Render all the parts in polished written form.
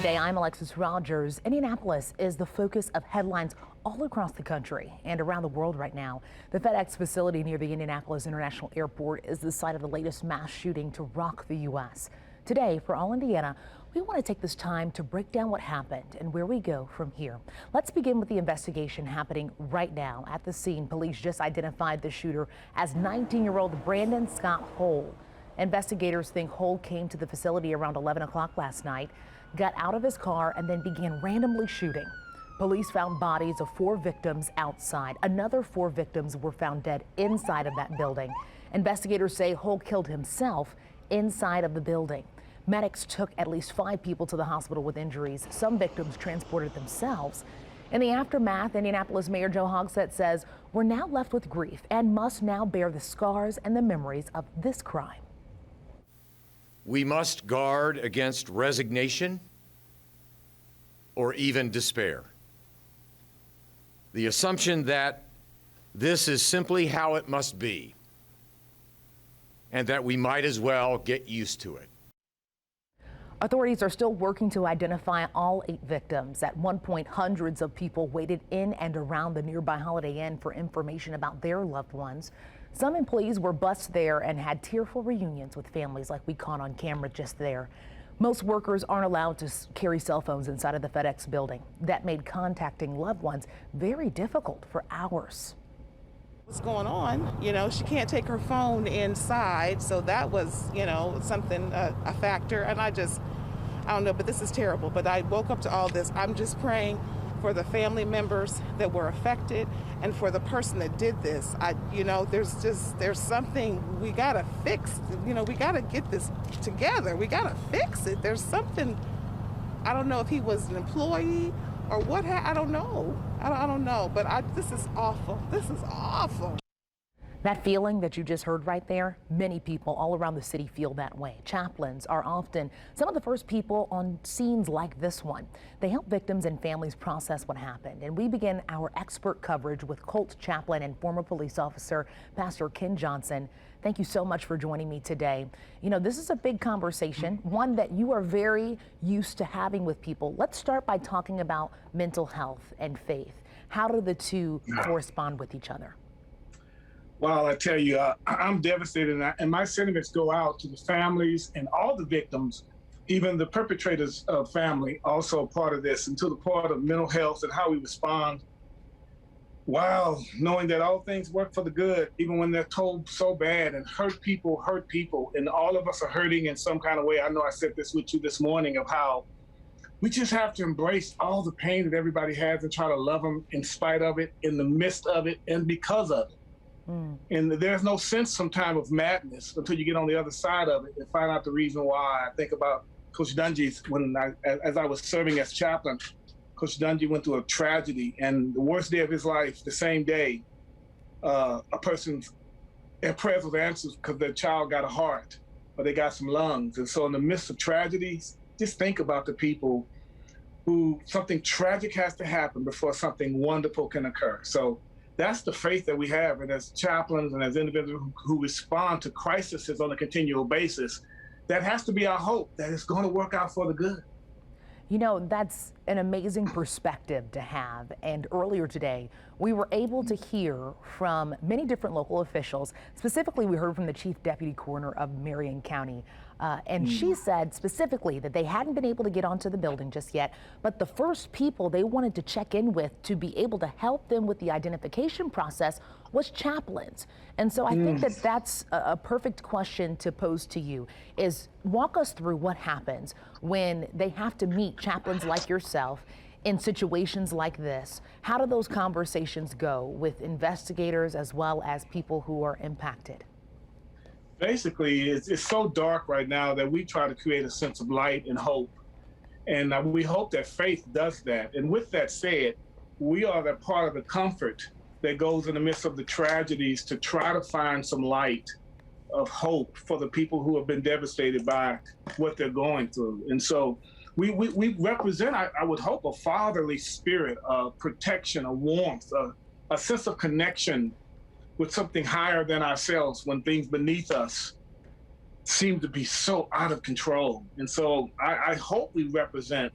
Today, I'm Alexis Rogers. Indianapolis is the focus of headlines all across the country and around the world right now. The FedEx facility near the Indianapolis International Airport is the site of the latest mass shooting to rock the U.S. Today, for All Indiana, we want to take this time to break down what happened and where we go from here. Let's begin with the investigation happening right now. At the scene, police just identified the shooter as 19-year-old Brandon Scott Hull. Investigators think Hull came to the facility around 11 o'clock last night, got out of his car, and then began randomly shooting. Police found bodies of 4 victims outside. Another 4 victims were found dead inside of that building. Investigators say Hull killed himself inside of the building. Medics took at least 5 people to the hospital with injuries. Some victims transported themselves. In the aftermath, Indianapolis Mayor Joe Hogsett says we're now left with grief and must now bear the scars and the memories of this crime. We must guard against resignation or even despair. The assumption that this is simply how it must be and that we might as well get used to it. Authorities are still working to identify all 8 victims. At one point, hundreds of people waited in and around the nearby Holiday Inn for information about their loved ones. Some employees were bused there and had tearful reunions with families like we caught on camera just there. Most workers aren't allowed to carry cell phones inside of the FedEx building. That made contacting loved ones very difficult for hours. What's going on? You know, she can't take her phone inside, so that was, something, a factor. And I don't know, but this is terrible. But I woke up to all this. I'm just praying for the family members that were affected and for the person that did this. There's something we gotta fix. We gotta get this together. We gotta fix it. There's something. I don't know if he was an employee or what. I don't know. I don't know. But this is awful. This is awful. That feeling that you just heard right there, many people all around the city feel that way. Chaplains are often some of the first people on scenes like this one. They help victims and families process what happened. And we begin our expert coverage with Colt chaplain and former police officer, Pastor Ken Johnson. Thank you so much for joining me today. This is a big conversation, one that you are very used to having with people. Let's start by talking about mental health and faith. How do the two correspond with each other? Well, I tell you, I'm devastated, and my sentiments go out to the families and all the victims, even the perpetrator's family, also part of this, and to the part of mental health and how we respond. Wow, knowing that all things work for the good, even when they're told so bad, and hurt people, and all of us are hurting in some kind of way. I know I said this with you this morning of how we just have to embrace all the pain that everybody has and try to love them in spite of it, in the midst of it, and because of it. And there's no sense sometimes of madness until you get on the other side of it and find out the reason why. I think about Coach Dungy's as I was serving as chaplain. Coach Dungy went through a tragedy, and the worst day of his life, the same day, a person's prayers was answered because their child got a heart, or they got some lungs. And so in the midst of tragedies, just think about the people who something tragic has to happen before something wonderful can occur. So that's the faith that we have, and as chaplains and as individuals who respond to crises on a continual basis, that has to be our hope, that it's going to work out for the good. That's an amazing perspective to have. And earlier today, we were able to hear from many different local officials. Specifically, we heard from the Chief Deputy Coroner of Marion County. And she said specifically that they hadn't been able to get onto the building just yet, but the first people they wanted to check in with to be able to help them with the identification process was chaplains. And so I think that that's a perfect question to pose to you, is walk us through what happens when they have to meet chaplains like yourself in situations like this. How do those conversations go with investigators as well as people who are impacted? Basically, it's so dark right now that we try to create a sense of light and hope. And we hope that faith does that. And with that said, we are that part of the comfort that goes in the midst of the tragedies to try to find some light of hope for the people who have been devastated by what they're going through. And so we represent, I would hope, a fatherly spirit of protection, a warmth, a sense of connection with something higher than ourselves when things beneath us seem to be so out of control. And so I hope we represent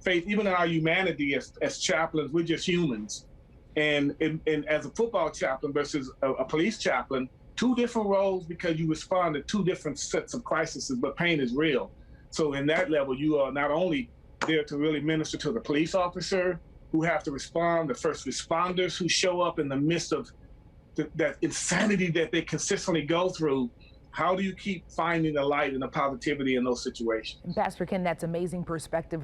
faith, even in our humanity as chaplains, we're just humans. And as a football chaplain versus a police chaplain, two different roles because you respond to two different sets of crises, but pain is real. So in that level, you are not only there to really minister to the police officer who have to respond, the first responders who show up in the midst of that insanity that they consistently go through. How do you keep finding the light and the positivity in those situations? And Pastor Ken, that's amazing perspective